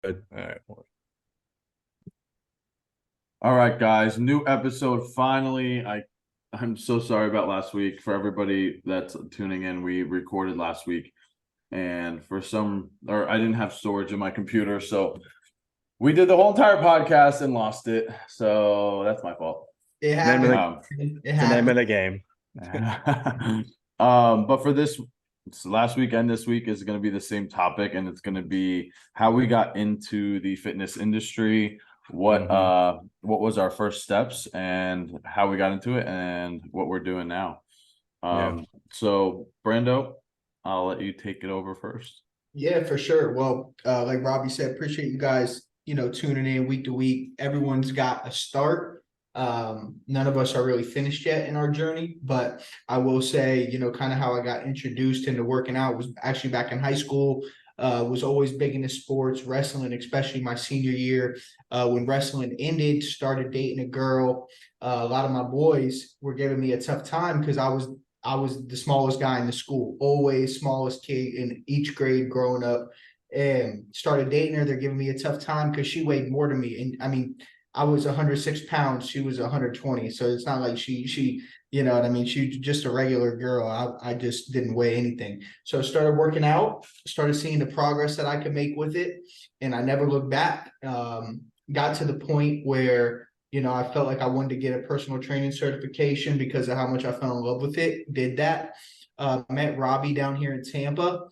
All right. All right, guys, new episode finally. I'm so sorry about last week. For everybody that's tuning in, we recorded last week and I didn't have storage in my computer, so we did the whole entire podcast and lost it. So that's my fault. It Name of happened. the It it's the name happened. of the game. But for this last week and this week is going to be the same topic, and it's going to be how we got into the fitness industry, what was our first steps, and how we got into it, and what we're doing now. Yeah. So Brando, I'll let you take it over first. Yeah, for sure. Well, like Robbie said, appreciate you guys, tuning in week to week. Everyone's got a start. None of us are really finished yet in our journey, but I will say, kind of how I got introduced into working out was actually back in high school. Was always big into sports, wrestling, especially my senior year. When wrestling ended, started dating a girl. A lot of my boys were giving me a tough time because I was the smallest guy in the school, always smallest kid in each grade growing up, and started dating her. They're giving me a tough time because she weighed more than me. And I mean, I was 106 pounds. She was 120. So it's not like she, you know what I mean? She's just a regular girl. I just didn't weigh anything. So I started working out, started seeing the progress that I could make with it. And I never looked back. Got to the point where I felt like I wanted to get a personal training certification because of how much I fell in love with it. Did that. Met Robbie down here in Tampa.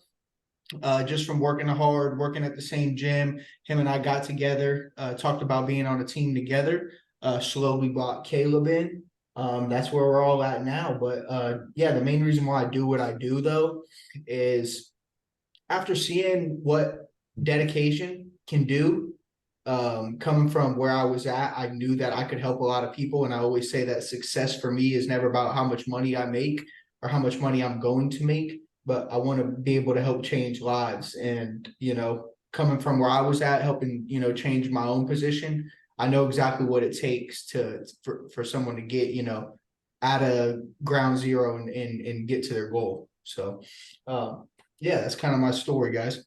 Just from working hard, working at the same gym. Him and I got together, talked about being on a team together. Slowly brought Caleb in. That's where we're all at now. But yeah, the main reason why I do what I do though is after seeing what dedication can do, coming from where I was at, I knew that I could help a lot of people. And I always say that success for me is never about how much money I make or how much money I'm going to make, but I want to be able to help change lives. And, coming from where I was at, helping, change my own position, I know exactly what it takes for someone to get, out of ground zero and get to their goal. So, yeah, that's kind of my story, guys.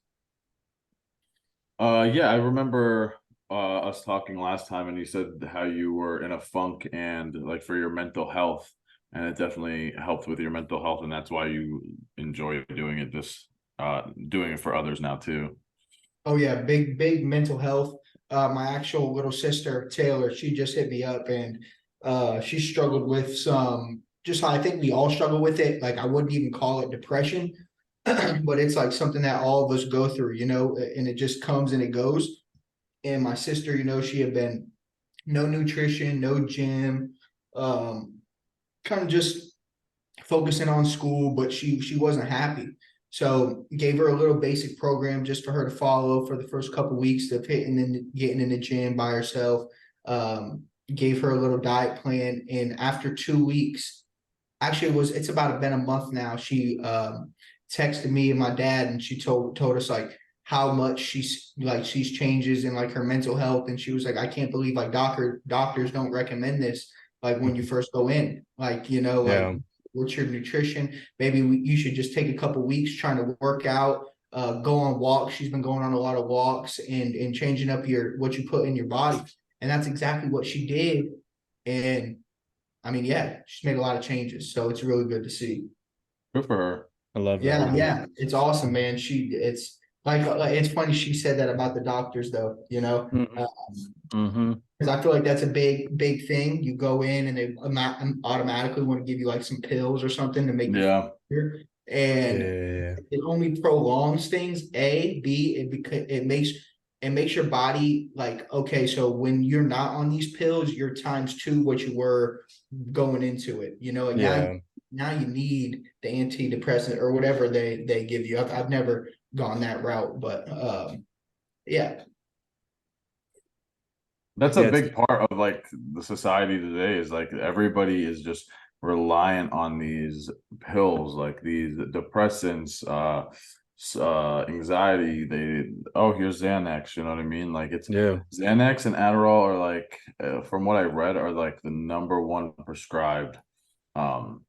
Yeah, I remember us talking last time, and you said how you were in a funk and like for your mental health, and it definitely helped with your mental health, and that's why you enjoy doing it for others now too. Oh yeah, big mental health. My actual little sister Taylor, she just hit me up and she struggled with some just how I think we all struggle with it. Like I wouldn't even call it depression, but it's like something that all of us go through, and it just comes and it goes. And my sister, she had been no nutrition, no gym, um, kind of just focusing on school, but she wasn't happy. So gave her a little basic program just for her to follow for the first couple of weeks of hitting and getting in the gym by herself. Gave her a little diet plan, and after 2 weeks, actually it's about been a month now. She texted me and my dad, and she told us like how much she's changes in like her mental health, and she was like, I can't believe like doctors don't recommend this like when you first go in, like like Yeah. what's your nutrition? Maybe you should just take a couple weeks trying to work out, go on walks. She's been going on a lot of walks and changing up what you put in your body, and that's exactly what she did. And I mean, yeah, she's made a lot of changes, so it's really good to see. Good for her. I love that, Yeah, man. yeah, it's awesome, man. It's like it's funny she said that about the doctors, though. Mhm. Because I feel like that's a big thing. You go in and they automatically want to give you like some pills or something to make you feel Yeah. better, and Yeah. it only prolongs things. A, B, it makes your body like, okay, so when you're not on these pills, you're times two what you were going into it. Like Yeah. now you need the antidepressant or whatever they give you. I've never gone that route, but yeah, That's a Yeah. It's big part of like the society today is like everybody is just reliant on these pills, like these depressants, anxiety. Here's Xanax, you know what I mean? Like it's yeah. Xanax and Adderall are like, from what I read, are like the number one prescribed um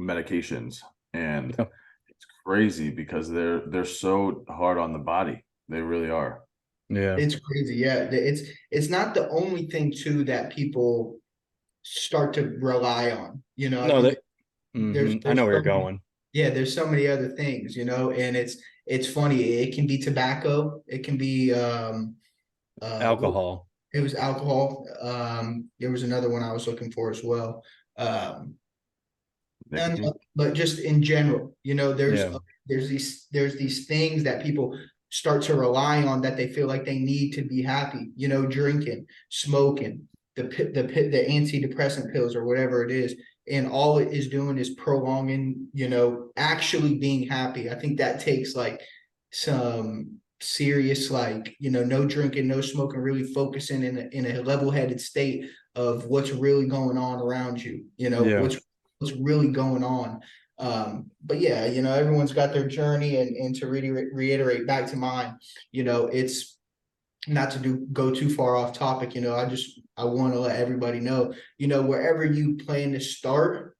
medications, and Yeah. it's crazy because they're so hard on the body. They really are. Yeah. It's crazy. Yeah. It's not the only thing too that people start to rely on. I No, think that I there's know where so you're many, going. yeah, there's so many other things, and it's funny. It can be tobacco, it can be Alcohol. it was alcohol. There was another one I was looking for as well. Um, and Nicotine. but just in general, Yeah. there's these things that people start to rely on that they feel like they need to be happy. Drinking, smoking, the antidepressant pills or whatever it is, and all it is doing is prolonging. Actually being happy. I think that takes like some serious, like, no drinking, no smoking, really focusing in a level-headed state of what's really going on around you. Yeah. What's really going on. But yeah, everyone's got their journey, and to really reiterate back to mine, it's not to go too far off topic. I want to let everybody know, wherever you plan to start,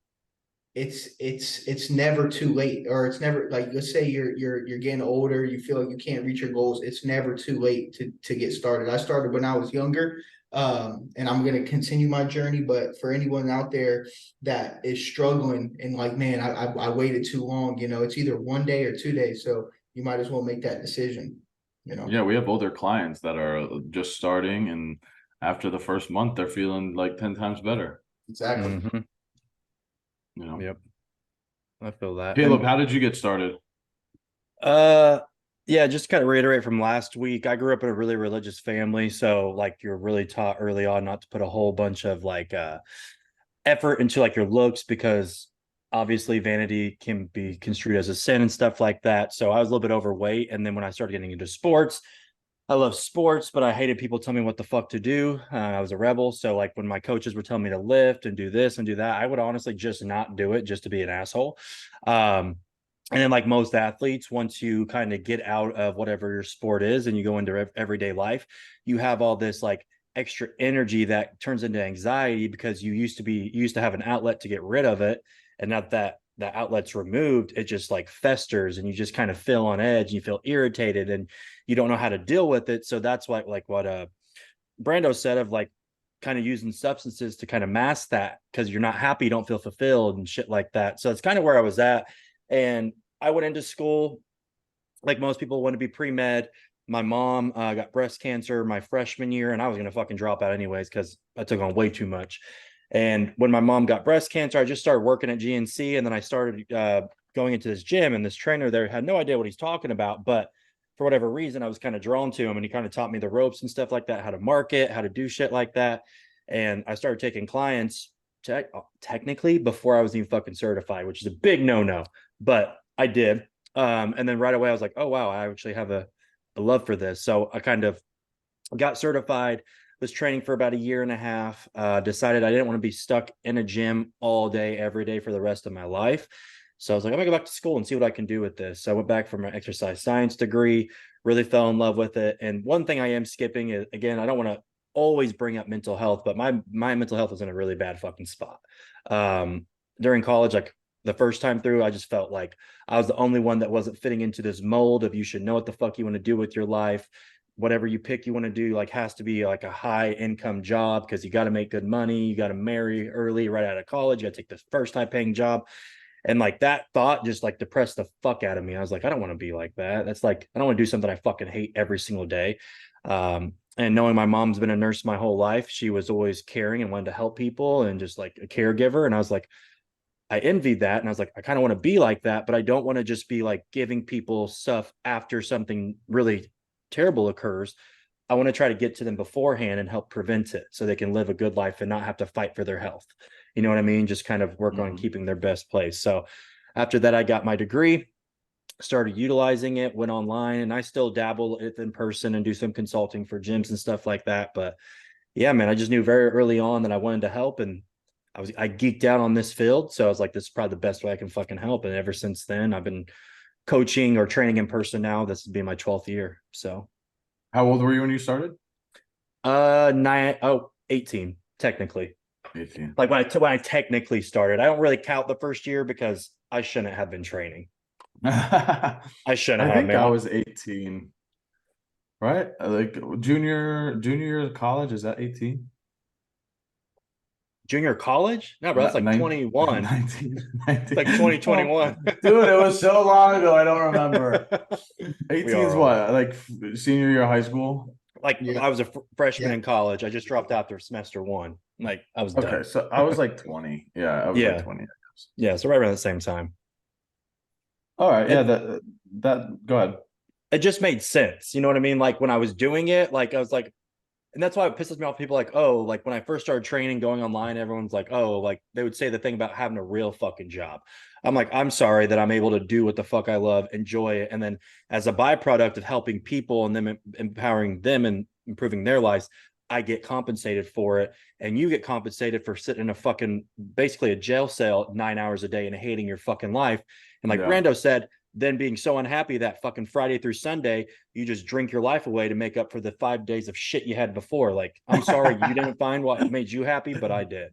it's never too late, or it's never, like, let's say you're getting older, you feel like you can't reach your goals. It's never too late to get started. I started when I was younger, and I'm going to continue my journey. But for anyone out there that is struggling and like, man, I waited too long, it's either 1 day or 2 days, so you might as well make that decision. Yeah, we have older clients that are just starting, and after the first month, they're feeling like 10 times better. Exactly. Yep. I feel that. Caleb, how did you get started? Yeah, just to kind of reiterate from last week, I grew up in a really religious family. So like you're really taught early on not to put a whole bunch of like effort into like your looks, because obviously vanity can be construed as a sin and stuff like that. So I was a little bit overweight. And then when I started getting into sports, I love sports, but I hated people telling me what the fuck to do. I was a rebel. So like when my coaches were telling me to lift and do this and do that, I would honestly just not do it just to be an asshole. Um, and then like most athletes, once you kind of get out of whatever your sport is and you go into everyday life, you have all this like extra energy that turns into anxiety, because you used to have an outlet to get rid of it. And now that the outlet's removed, it just like festers and you just kind of feel on edge and you feel irritated and you don't know how to deal with it. So that's why, like what Brando said, of like kind of using substances to kind of mask that, because you're not happy, you don't feel fulfilled and shit like that. So it's kind of where I was at. And I went into school like most people want to be pre-med. My mom got breast cancer my freshman year, and I was going to fucking drop out anyways because I took on way too much. And when my mom got breast cancer, I just started working at GNC, and then I started going into this gym, and this trainer there had no idea what he's talking about, but for whatever reason, I was kind of drawn to him, and he kind of taught me the ropes and stuff like that, how to market, how to do shit like that. And I started taking clients technically before I was even fucking certified, which is a big no-no, but I did. And then right away I was like, oh wow, I actually have a love for this. So I kind of got certified, was training for about a year and a half, decided I didn't want to be stuck in a gym all day, every day for the rest of my life. So I was like, I'm gonna go back to school and see what I can do with this. So I went back for my exercise science degree, really fell in love with it. And one thing I am skipping is, again, I don't want to always bring up mental health, but my mental health was in a really bad fucking spot. During college, like the first time through, I just felt like I was the only one that wasn't fitting into this mold of you should know what the fuck you want to do with your life. Whatever you pick you want to do, like, has to be like a high income job, because you got to make good money, you got to marry early right out of college, you got to take the first high paying job. And like that thought just like depressed the fuck out of me. I was like, I don't want to be like that. That's like, I don't want to do something I fucking hate every single day. And knowing my mom's been a nurse my whole life, she was always caring and wanted to help people and just like a caregiver. And I was like, I envied that. And I was like, I kind of want to be like that, but I don't want to just be like giving people stuff after something really terrible occurs. I want to try to get to them beforehand and help prevent it so they can live a good life and not have to fight for their health. You know what I mean? Just kind of work on keeping their best place. So after that, I got my degree, started utilizing it, went online, and I still dabble in person and do some consulting for gyms and stuff like that. But yeah, man, I just knew very early on that I wanted to help, and I geeked out on this field. So I was like, this is probably the best way I can fucking help. And ever since then, I've been coaching or training in person now. This would be my 12th year. So How old were you when you started? 18 technically. 18. Like when I technically started, I don't really count the first year because I shouldn't have been training. I I shouldn't have, think I man. was 18. right? Like junior year of college, is that 18? Junior college? No, bro, that's like 21. 19, It's like 19. Oh, 2021. dude, it was so long ago. I don't remember. We 18 is are old. what? Like senior year of high school? Like Yeah, I was a freshman yeah. in college. I just dropped out after semester one. Like I was Okay, done. so I was like 20. Yeah, I was like Yeah. 20. Yeah. So right around the same time. All right, yeah, And that go ahead. it just made sense. You know what I mean? Like when I was doing it, like I was like, and that's why it pisses me off. People like, oh, like when I first started training, going online, everyone's like, oh, like they would say the thing about having a real fucking job. I'm like, I'm sorry that I'm able to do what the fuck I love, enjoy it, and then as a byproduct of helping people and them empowering them and improving their lives, I get compensated for it, and you get compensated for sitting in a fucking basically a jail cell 9 hours a day and hating your fucking life. And like Yeah. Brando said, then being so unhappy that fucking Friday through Sunday you just drink your life away to make up for the 5 days of shit you had before. Like, I'm sorry you didn't find what made you happy, but I did.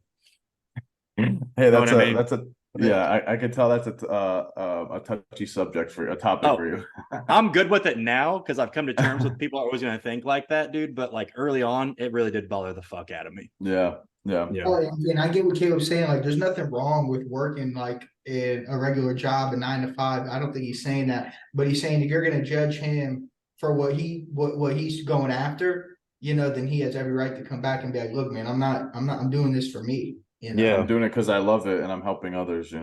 Hey, Know what I mean? that's a yeah, I could tell that's a touchy subject for a topic for Oh, you. I'm good with it now because I've come to terms with people are always going to think like that, dude. But like early on, it really did bother the fuck out of me. Yeah, yeah, Yeah. Oh, and I get what Caleb's saying. Like, there's nothing wrong with working like in a regular job, a 9 to 5. I don't think he's saying that, but he's saying if you're going to judge him for what he's going after, then he has every right to come back and be like, look, man, I'm doing this for me. I'm Yeah. doing it because I love it and I'm helping others.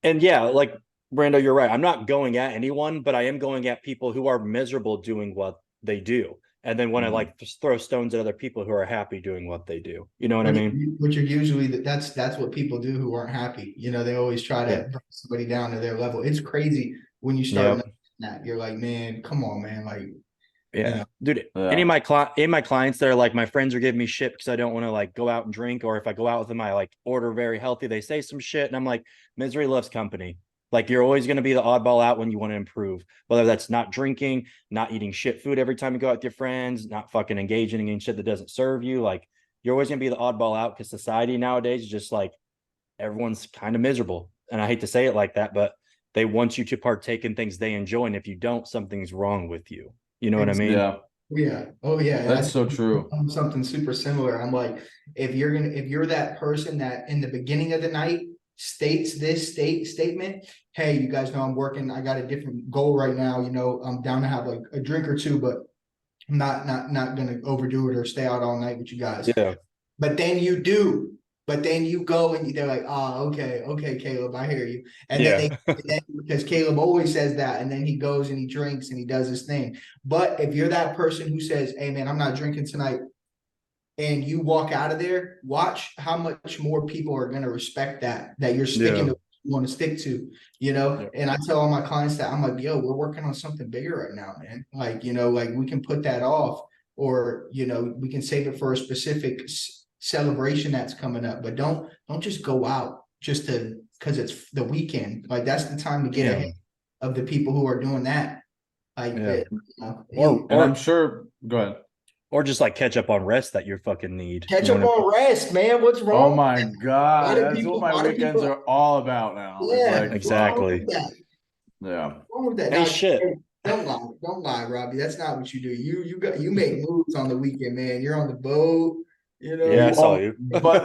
And yeah, like Brando, you're right. I'm not going at anyone, but I am going at people who are miserable doing what they do. And then when I Mhm. like just throw stones at other people who are happy doing what they do. You know what I mean? Which are usually that's what people do who aren't happy. They always try Yeah. to bring somebody down to their level. It's crazy when you start Yep. noticing that. You're like, man, come on, man. Like, you Yeah, know, dude. Any Yeah, of my clients that are like my friends are giving me shit because I don't want to like go out and drink, or if I go out with them, I like order very healthy. They say some shit, and I'm like, misery loves company. Like you're always going to be the oddball out when you want to improve, whether that's not drinking, not eating shit food every time you go out with your friends, not fucking engaging in shit that doesn't serve you. Like you're always going to be the oddball out because society nowadays is just like everyone's kind of miserable, and I hate to say it like that, but they want you to partake in things they enjoy, and if you don't, something's wrong with you. You know what I mean? yeah, yeah. Oh yeah. And I that's so true. something super similar. I'm like, if you're that person that in the beginning of the night states this statement, hey, you guys know I'm working, I got a different goal right now. I'm down to have like a drink or two, but I'm not gonna overdo it or stay out all night with you guys. Yeah. But then you do. But then you go and they're like, okay, okay, Caleb, I hear you. And then Yeah. because Caleb always says that, and then he goes and he drinks and he does his thing. But if you're that person who says, hey man, I'm not drinking tonight, and you walk out of there, watch how much more people are gonna respect that you're sticking Yeah. to what you want to stick to, Yeah. and I tell all my clients that I'm like, yo, we're working on something bigger right now, man. Like, like we can put that off, or we can save it for a specific celebration that's coming up, but don't just go out just to because it's the weekend. Like that's the time to get Yeah. ahead of the people who are doing that. Like Yeah. Or And I'm or sure. Go ahead. or just like catch up on rest that you fucking need. You catch know up what I mean? on rest, man. What's Oh wrong? my God, that's what my Why do weekends people? are all about now. It's Yeah, like, what's wrong wow. with Exactly. that? Yeah. What's wrong with that? Hey Now, shit. don't lie, Robbie. That's not what you do. You make moves on the weekend, man. You're on the boat. Yeah, I You saw Well, you. but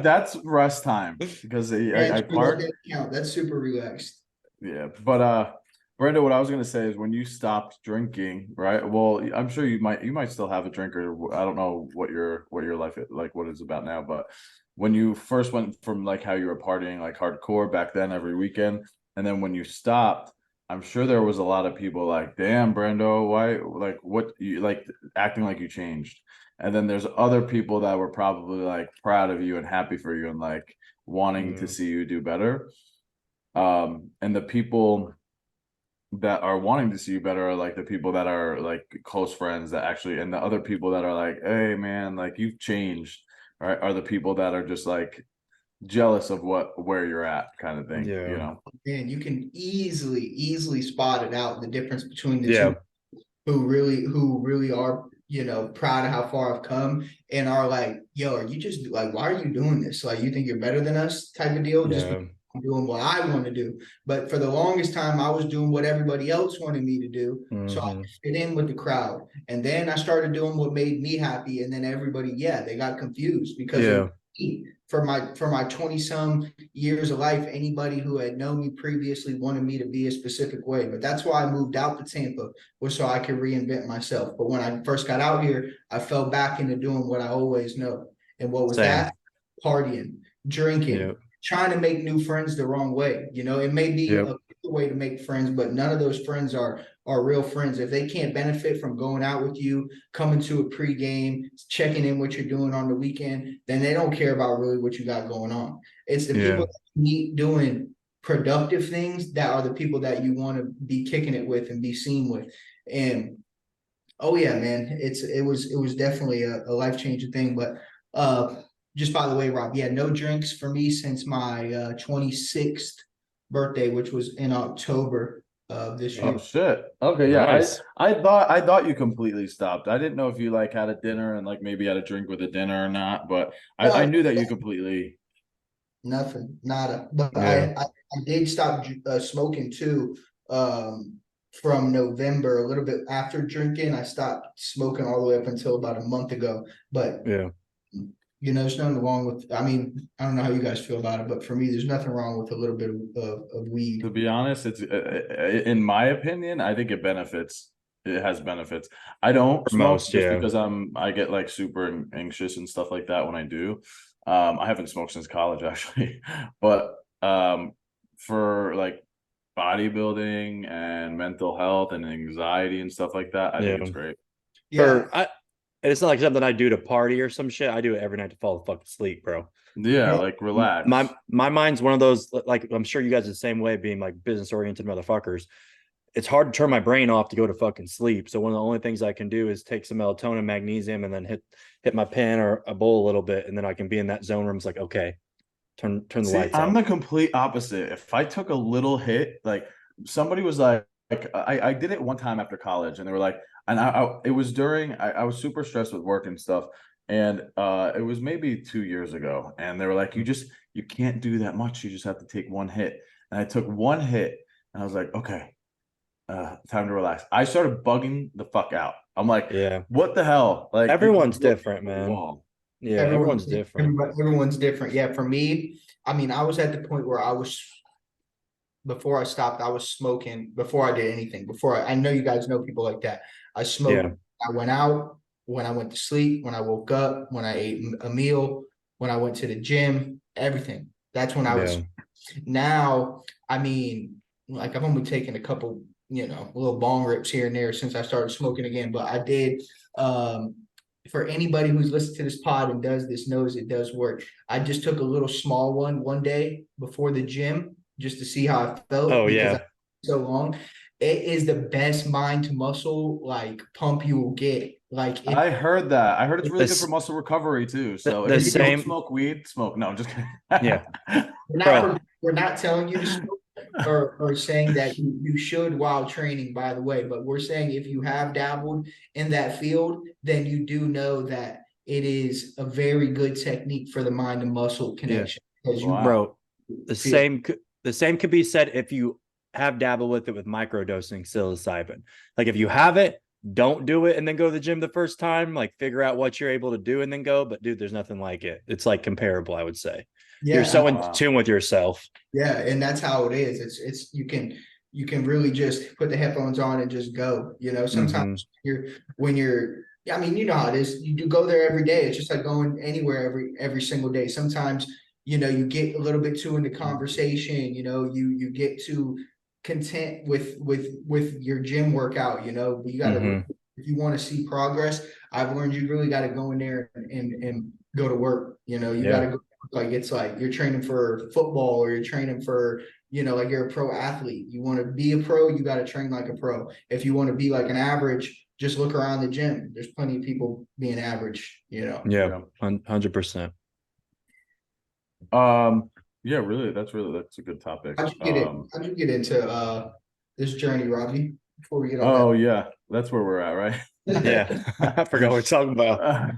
that's rest time because I that's true. That park. doesn't count. That's super relaxed. Yeah, but Brenda, what I was gonna say is when you stopped drinking, right? Well, I'm sure you might still have a drink, or I don't know what your life like what it's about now, but when you first went from like how you were partying like hardcore back then every weekend, and then when you stopped, I'm sure there was a lot of people like, damn, Brendo, why like what you like acting like you changed. And then there's other people that were probably like proud of you and happy for you and like wanting to Yeah. see you do better. And the people that are wanting to see you better are like the people that are like close friends that actually, and the other people that are like, hey man, like you've changed, right? Are the people that are just like jealous of where you're at kind of thing, Yeah. And you can easily spot it out the difference between the two Yeah. who really are proud of how far I've come and are like, yo, are you just like, why are you doing this? Like, you think you're better than us type of deal just Yeah. I'm doing what I want to do. But for the longest time, I was doing what everybody else wanted me to do. So I could fit in with the crowd. And then I started doing what made me happy. And then everybody, they got confused because it was me. For my 20 some years of life, anybody who had known me previously wanted me to be a specific way. But that's why I moved out to Tampa, was so I could reinvent myself. But when I first got out here, I fell back into doing what I always know. And what was that? Partying, drinking, trying to make new friends the wrong way. It may be a way to make friends, but none of those friends are real friends. If they can't benefit from going out with you, coming to a pregame, checking in what you're doing on the weekend, then they don't care about really what you got going on. It's the people that you meet doing productive things that are the people that you want to be kicking it with and be seen with. And oh yeah, man, it was definitely a life-changing thing. But just by the way, Rob, no drinks for me since my 26th birthday, which was in October of this year. Oh shit. Okay, yeah. Nice. I thought you completely stopped. I didn't know if you like had a dinner and like maybe had a drink with a dinner or not, but I knew that you completely Nothing, nada. But I did stop smoking too from November, a little bit after drinking. I stopped smoking all the way up until about a month ago. But there's nothing wrong with, I mean, I don't know how you guys feel about it, but for me, there's nothing wrong with a little bit of weed. To be honest, it's in my opinion, I think it benefits. It has benefits. I don't smoke just because I get like super anxious and stuff like that when I do. I haven't smoked since college actually, but for like bodybuilding and mental health and anxiety and stuff like that, I think it's great. And it's not like something I do to party or some shit. I do it every night to fall the fuck asleep, bro. Yeah, like relax. My mind's one of those, like I'm sure you guys are the same way, being like business oriented motherfuckers. It's hard to turn my brain off to go to fucking sleep. So one of the only things I can do is take some melatonin, magnesium, and then hit my pen or a bowl a little bit, and then I can be in that zone where I'm like, okay, turn the lights I'm out. the complete opposite. If I took a little hit, like somebody was like I did it one time after college, and they were like, and it was during I was super stressed with work and stuff, and it was maybe 2 years ago, and they were like, you can't do that much. You just have to take one hit, and I took one hit, and I was like, okay. Time to relax. I started bugging the fuck out. I'm like, what the hell? Like everyone's different, man. Wall. Yeah, everyone's different. Everyone's different. Yeah, for me, I mean, I was at the point where before I stopped, I was smoking before I did anything. I know you guys know people like that. I smoked. I went out, when I went to sleep, when I woke up, when I ate a meal, when I went to the gym, everything. That's when I was. Now, I mean, like I've only taken a couple, little bong rips here and there since I started smoking again. But I did, for anybody who's listened to this pod and does this knows it does work. I just took a little small one day before the gym just to see how I felt. Because so long. It is the best mind to muscle like pump you will get. Like I heard that. I heard it's really good for muscle recovery too. So if you don't smoke weed, smoke. No, I'm just kidding. We're not telling you to smoke or saying that you should while training, by the way, but we're saying if you have dabbled in that field, then you do know that it is a very good technique for the mind and muscle connection. Bro, the same could be said if you have dabbled with it with microdosing psilocybin. Like if you have it, don't do it and then go to the gym the first time. Like figure out what you're able to do and then go. But dude, there's nothing like it. It's like comparable, I would say. You're so in tune with yourself. Yeah, and that's how it is. It's you can really just put the headphones on and just go. Sometimes when you're I mean, you know how it is. You do go there every day. It's just like going anywhere every single day. Sometimes, you get a little bit too into conversation, you get too content with your gym workout, you gotta if you want to see progress, I've learned you really got to go in there and go to work. You got to go like it's like you're training for football or you're training for like you're a pro athlete. You want to be a pro, you got to train like a pro. If you want to be like an average, just look around the gym. There's plenty of people being average. 100%. Yeah, really, that's a good topic. How'd you get into this journey, Robbie? Before we get on that's where we're at, right? I forgot what we're talking about.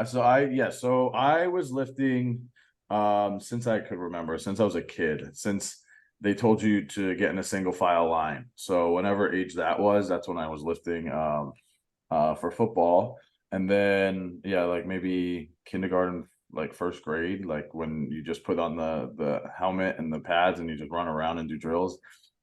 So I was lifting Since I could remember, since I was a kid, since they told you to get in a single file line. So whenever age that was, that's when I was lifting for football. And then yeah, like maybe kindergarten, like first grade, like when you just put on the helmet and the pads and you just run around and do drills.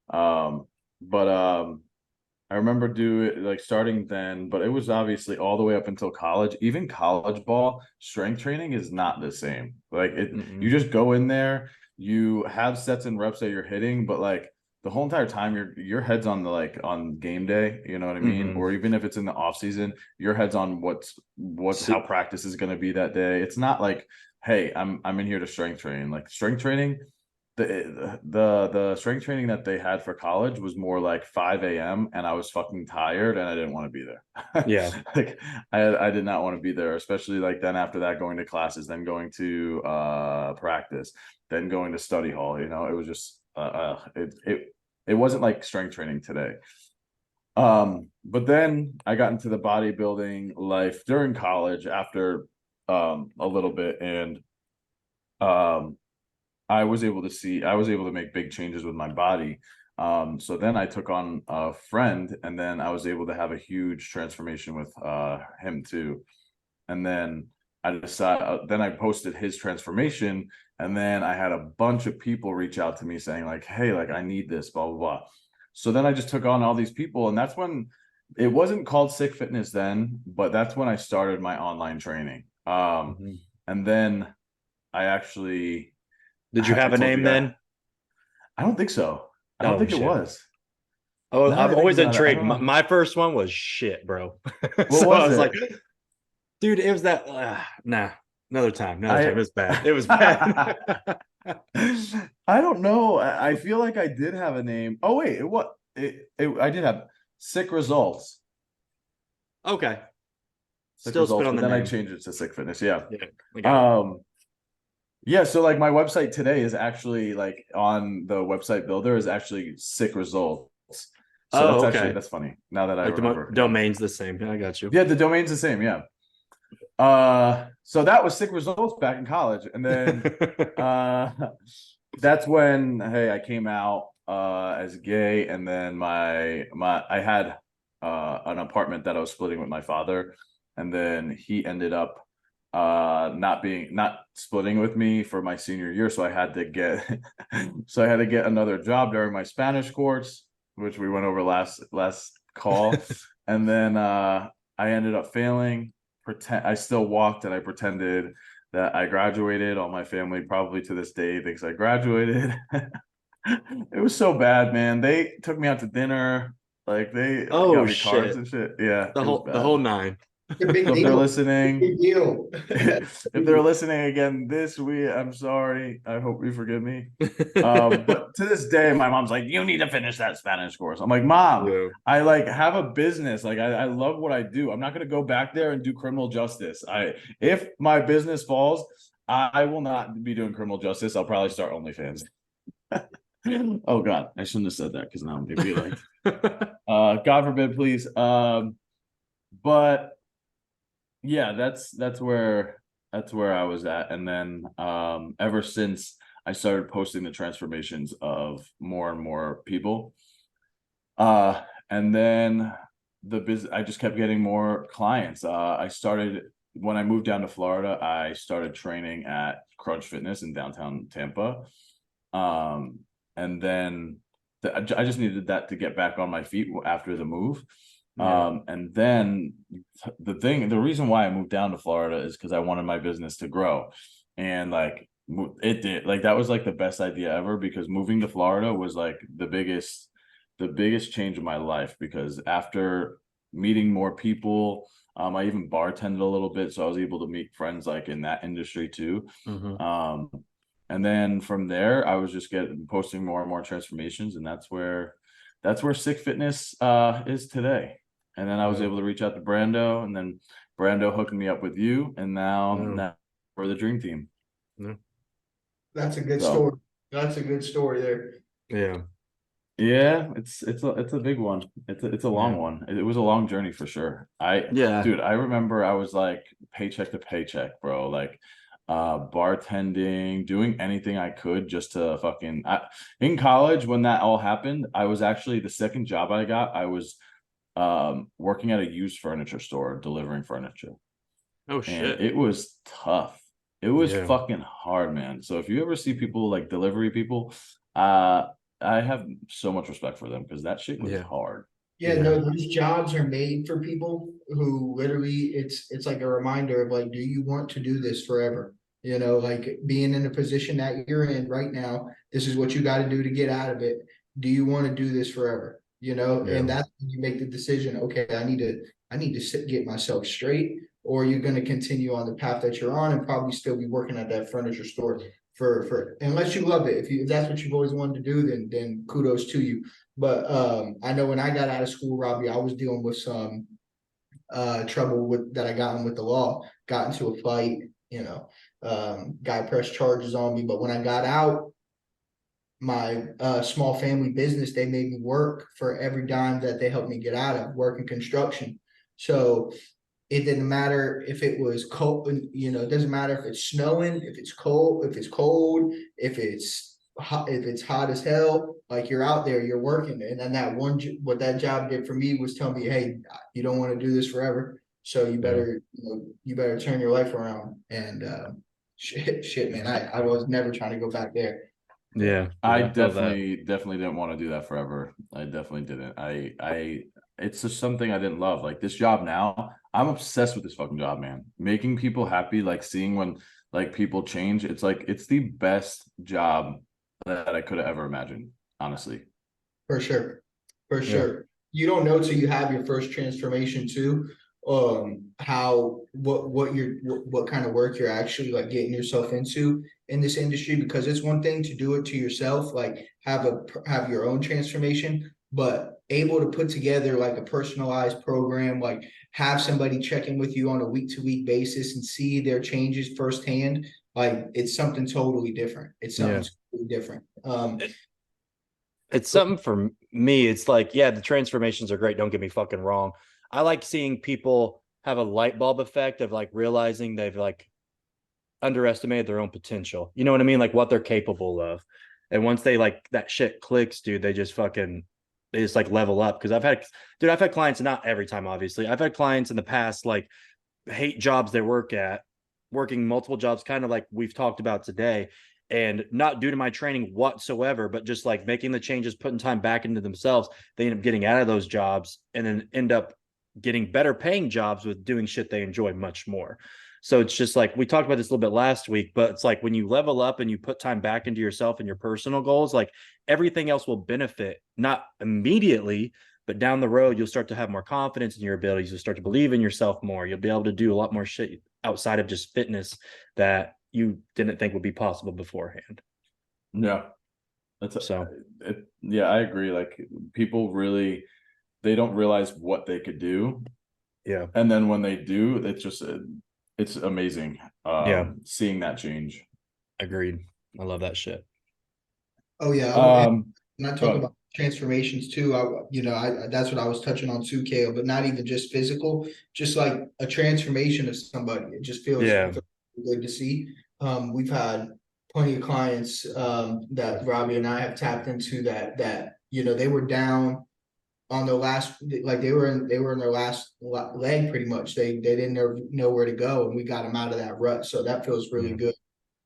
But I remember like starting then, but it was obviously all the way up until college. Even college ball strength training is not the same. Like you Mm-mm. just go in there, you have sets and reps that you're hitting, but like the whole entire time your head's on the like on game day, you know what I mean? Mm-hmm. Or even if it's in the off season, your head's on what's how practice is going to be that day. It's not like, hey, I'm in here to strength train. Like strength training, the strength training that they had for college was more like 5 a.m. and I was fucking tired and I didn't want to be there. Yeah. Like I did not want to be there, especially like then after that going to classes, then going to practice, then going to study hall. You know, it was just it wasn't like strength training today. But then I got into the bodybuilding life during college after a little bit, and um I was able to make big changes with my body. So then I took on a friend, and then I was able to have a huge transformation with him too. And then then I posted his transformation, and then I had a bunch of people reach out to me saying like, "Hey, like I need this, blah blah blah." So then I just took on all these people, and that's when it wasn't called Sicfitness then, but that's when I started my online training. Mm-hmm. And then I actually Did you I have a told name you then? I don't think so. I don't Oh think it shit. was. Oh, Now that I'm I think always about it, I intrigued. don't know. My first one was shit, bro. What So I was was like, it? dude, it was that. Nah, another time, another time. It I was bad. It was bad. I don't know. I feel like I did have a name. Oh wait, I did have sick results. Okay, Sick still spit results, on but the then I name. changed it to sick fitness. Yeah. Yeah, I got it. Um yeah, so like my website today is actually like on the website builder is actually sick results. So Oh, okay. that's funny now that I Like the remember. Yeah. domain's the same. Yeah, I got you. Yeah, the domain's the same. Yeah. So that was sick results back in college, and then uh that's when hey I came out as gay, and then my I had an apartment that I was splitting with my father, and then he ended up not splitting with me for my senior year, so I had to get so I had to get another job during my Spanish course, which we went over last call, and then I ended up failing. I still walked, and I pretended that I graduated. All my family probably to this day thinks I graduated. It was so bad, man. They took me out to dinner, like they Oh got me cards shit. and shit. Yeah, The it was whole bad. nine. It's a big So if they're deal. listening, Big deal. if they're listening again this week, I'm sorry. I hope you forgive me. But to this day, my mom's like, "You need to finish that Spanish course." I'm like, "Mom, Yeah. I like have a business. Like, I love what I do. I'm not gonna go back there and do criminal justice. If my business falls, I will not be doing criminal justice. I'll probably start OnlyFans." Oh God, I shouldn't have said that because now I'm gonna be like, God forbid, please. But yeah, that's where I was at. And then ever since I started posting the transformations of more and more people, and then I just kept getting more clients. I started when I moved down to Florida, I started training at Crunch Fitness in downtown Tampa. Um, and then I just needed that to get back on my feet after the move. Yeah. And then the reason why I moved down to Florida is because I wanted my business to grow. And like it did, like that was like the best idea ever, because moving to Florida was like the biggest change in my life, because after meeting more people, I even bartended a little bit, so I was able to meet friends like in that industry too. Hmm. Um, and then from there, I was just posting more and more transformations, and that's where Sick Fitness is today. And then I was Yeah. able to reach out to Brando, and then Brando hooked me up with you, and Yeah. now we're the dream team. Yeah. That's a good So story. That's a good story there. Yeah. yeah, it's a big one. It's a long Yeah. one. It was a long journey for sure. Yeah. Dude, I remember I was like paycheck to paycheck, bro. Like bartending, doing anything I could just to fucking in college when that all happened, I was actually the second job I got, I was working at a used furniture store delivering furniture. Oh And shit. it was tough. It was Yeah. fucking hard, man. So if you ever see people like delivery people, I have so much respect for them because that shit was Yeah. hard. Yeah, Yeah. no, those jobs are made for people who literally it's like a reminder of like, do you want to do this forever? You know, like being in the position that you're in right now, this is what you got to do to get out of it. Do you want to do this forever? You know, Yeah. and that's when you make the decision, okay, I need to get myself straight, or you're going to continue on the path that you're on and probably still be working at that furniture store for unless you love it. If that's what you've always wanted to do, then kudos to you. But I know when I got out of school, Robbie, I was dealing with some trouble with that I got in with the law. Got into a fight, you know, guy pressed charges on me. But when I got out, my small family business, they made me work for every dime that they helped me get out of work in construction. So it didn't matter if it was cold, you know, it doesn't matter if it's snowing, if it's cold, if it's hot, if it's hot as hell, like you're out there, you're working. And then what that job did for me was tell me, hey, you don't want to do this forever. So you better turn your life around. And shit, man, I was never trying to go back there. Yeah. I I feel that. definitely didn't want to do that forever. I definitely didn't. It's just something I didn't love. Like this job now, I'm obsessed with this fucking job, man. Making people happy, like seeing when like people change. It's like it's the best job that I could have ever imagined, honestly. For sure. For Yeah. sure. You don't know till you have your first transformation too. How what kind of work you're actually like getting yourself into in this industry, because it's one thing to do it to yourself, like have your own transformation, but able to put together like a personalized program, like have somebody checking with you on a week to week basis and see their changes firsthand, like it's something totally different. It's Yeah. something totally different. It's something for me. It's like, yeah, the transformations are great. Don't get me fucking wrong. I like seeing people have a light bulb effect of like realizing they've like underestimated their own potential. You know what I mean? Like what they're capable of. And once they like that shit clicks, dude, they just like level up. Cause I've had clients, not every time, obviously. I've had clients in the past like hate jobs they work at, working multiple jobs, kind of like we've talked about today, and not due to my training whatsoever, but just like making the changes, putting time back into themselves. They end up getting out of those jobs and then end up getting better paying jobs with doing shit they enjoy much more. So it's just like we talked about this a little bit last week, but it's like when you level up and you put time back into yourself and your personal goals, like everything else will benefit, not immediately, but down the road, you'll start to have more confidence in your abilities. You'll start to believe in yourself more. You'll be able to do a lot more shit outside of just fitness that you didn't think would be possible beforehand. Yeah. That's So, yeah, I agree. Like people really they don't realize what they could do. yeah. And then when they do, it's amazing Yeah. seeing that change. Agreed. I love that shit. Oh yeah, Um when I talk but about transformations too, I that's what I was touching on too, Kale, but not even just physical, just like a transformation of somebody. Yeah. It feels good to see. We've had plenty of clients that Robbie and I have tapped into that they were down on their last, like they were in their last leg pretty much. They didn't know where to go, and we got them out of that rut. So that feels really Yeah. good.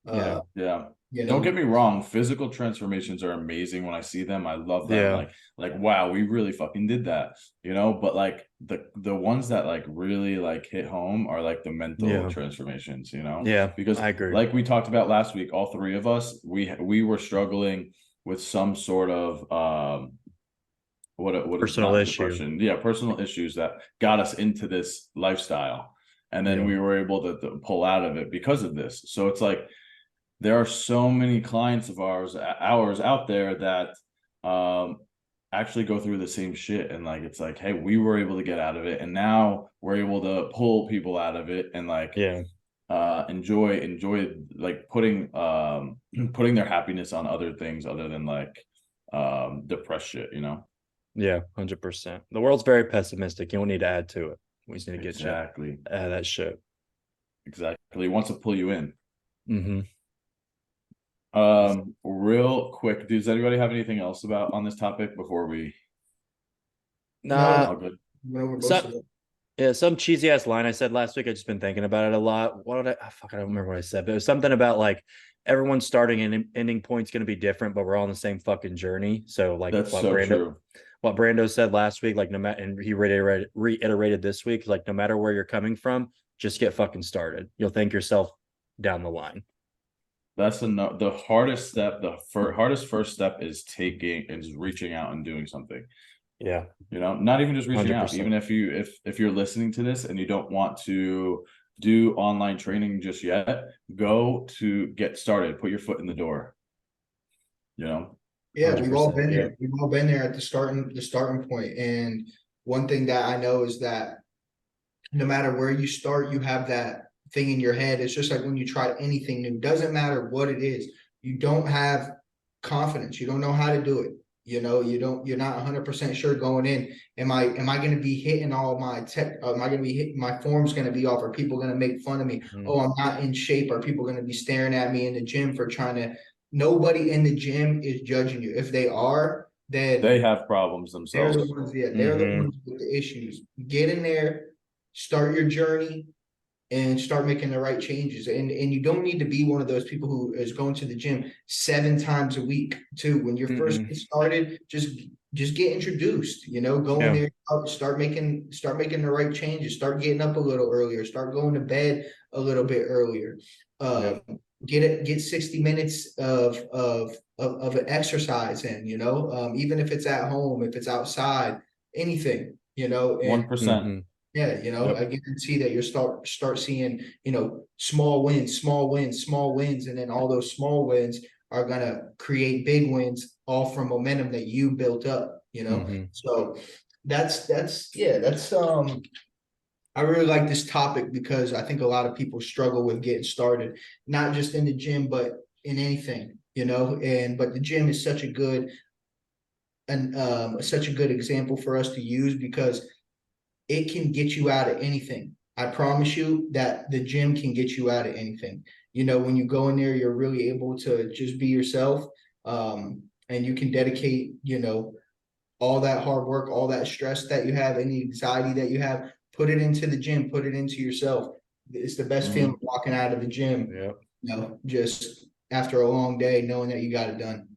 Yeah. Uh, yeah. you Don't get know, me wrong, physical transformations are amazing when I see them. I love them. Yeah. Like wow, we really fucking did that, you know? But like the ones that like really like hit home are like the mental Yeah. transformations, you know? Yeah. Because I agree. like we talked about last week, all three of us, we were struggling with some sort of what is Personal not issue. depression, yeah, personal issues that got us into this lifestyle, and then Yeah. we were able to pull out of it because of this. So it's like there are so many clients of ours out there that actually go through the same shit, and like it's like, hey, we were able to get out of it, and now we're able to pull people out of it and like Yeah. enjoy like putting their happiness on other things other than like depressed shit, you know? Yeah. 100%. The world's very pessimistic. You don't need to add to it. We just need to get you Exactly. out of that shit. Exactly. It wants to pull you in. Mm-hmm. Real quick, does anybody have anything else about on this topic before we No, all good? went over most So of it. yeah, some cheesy ass line I said last week. I've just been thinking about it a lot. What did fuck, I don't remember what I said, but it was something about like everyone's starting and ending point's going to be different, but we're all on the same fucking journey. So like That's so true. what Brando said last week, like no matter, and he reiterated this week, like no matter where you're coming from, just get fucking started. You'll thank yourself down the line. That's the hardest step. Hardest first step is reaching out and doing something. Yeah, Not even just reaching out. 100%. Even if you're listening to this and you don't want to do online training just yet, go to get started. Put your foot in the door. Yeah, we've all 100%. been Yeah. there. We've all been there at the starting point. And one thing that I know is that no matter where you start, you have that thing in your head. It's just like when you try anything new, doesn't matter what it is, you don't have confidence. You don't know how to do it. You're not 100% sure going in. Am I going to be hitting all my tech? Am I going to be hitting my form's going to be off? Are people going to make fun of me? Mm-hmm. Oh, I'm not in shape. Are people going to be staring at me in the gym for trying to? Nobody in the gym is judging you. If they are, then They have problems they're themselves. the ones, yeah, they're the ones with the issues. Get in there, start your journey, and start making the right changes. And you don't need to be one of those people who is going to the gym 7 times a week too. When you're first get started, just get introduced, go in there, start making the right changes, start getting up a little earlier, start going to bed a little bit earlier. Get 60 minutes of an exercise in, even if it's at home, if it's outside, anything, and 1%. yeah, Yep. I guarantee that you'll start seeing, small wins, small wins, small wins, and then all those small wins are gonna create big wins, all from momentum that you built up, So that's I really like this topic because I think a lot of people struggle with getting started, not just in the gym, but in anything, but the gym is such a good example for us to use because it can get you out of anything. I promise you that the gym can get you out of anything. When you go in there, you're really able to just be yourself. And you can dedicate, all that hard work, all that stress that you have, any anxiety that you have, put it into the gym, put it into yourself. It's the best feeling walking out of the gym, just after a long day, knowing that you got it done.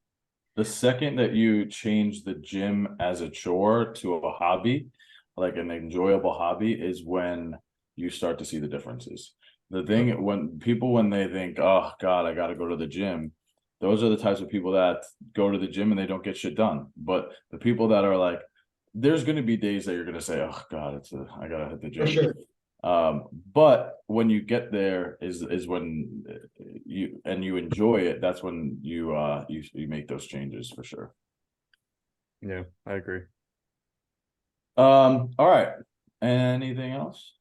The second that you change the gym as a chore to a hobby, like an enjoyable hobby, is when you start to see the differences. The thing when they think, oh God, I got to go to the gym, those are the types of people that go to the gym and they don't get shit done. But the people that are like, there's going to be days that you're going to say, oh God, I got to hit the gym. For sure. But when you get there is when you enjoy it, that's when you make those changes for sure. Yeah, I agree. All right. Anything else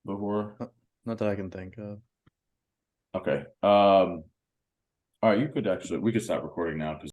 before? Not that I can think of. Okay. All right, we could start recording now because